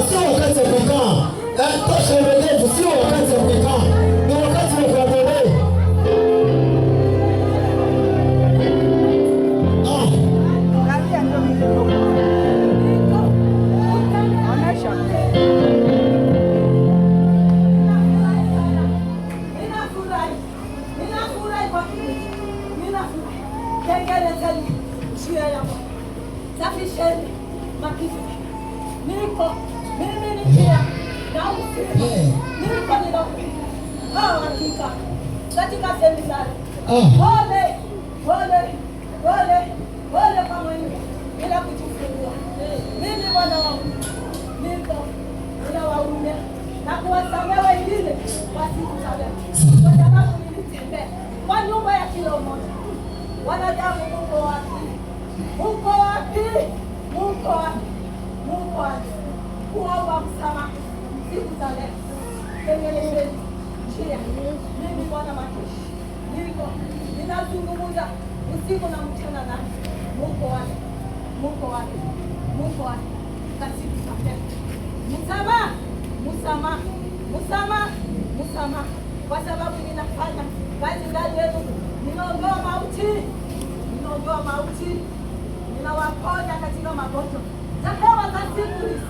sio wakati wa kukaa. Tosha uelevu, sio wakati wa kukaa. Ni wakati wa kuendelea. Safisheni makisi. Niko mimi ni njia na uzima. Niko ninapita. Hakika katika seminari. Pole kwa mwenye bila kujifungua. Mimi Bwana wangu niko ninawaumia na kuwasamehe wengine wasikusamehe, kwa sababu nilitembea kwa nyumba ya kila mmoja. Wanadamu, Mungu wapi? Mungu wapi? Mungu wapi? Mungu wapi? Kuomba msamaha siku za leo. Tengenezeni njia. Mimi Bwana majeshi niko ninazungumza usiku na mchana na Mungu wapi? Mungu wapi? Mungu wapi? Kasiku za leo. Msamaha kwa sababu ninafanya kazi ndani yenu. Ninaondoa mauti, ninawaponya katika magonjwa za hewa za siku hizi.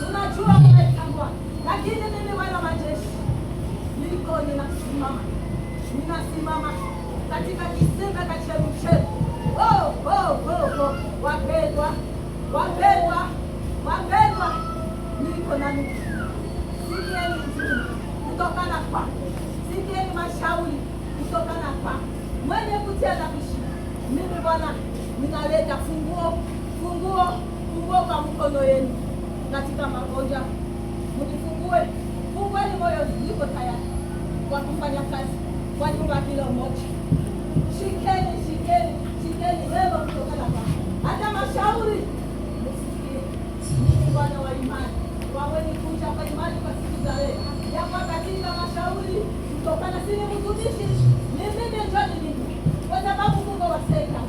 Unajua mnaitambua, lakini mimi Bwana majeshi niko ninasimama katika kisima cha chemchemi. Wapendwa, niko nami. Sikieni injili kutokana kwa, sikieni mashauri kutokana kwa mwenye kutia na kushika. Mimi Bwana ninaleta funguo kwa mkono yenu katika magonjwa. Fungueni moyo, niko tayari kwa kufanya kazi kwa nyumba kila mmoja. Shikeni neno kutokana kwa hata mashauri msikie. Bwana wa imani waweni kuja kwa imani kwa siku za leo yapa katika mashauri kutokana sini mtumishi ni mimi njoni mimi, kwa sababu Mungu waseka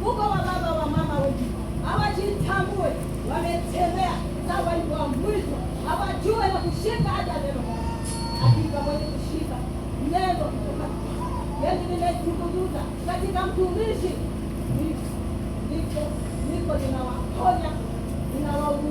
Mungu wa baba wa mama wetu hawajitambue, wametembea sawa hivyo mwisho, hawajue na kushika hata neno. Hakika mwenye kushika neno kutoka yetu nimezungumza katika mtumishi niko ninawaponya, ninawahudumia.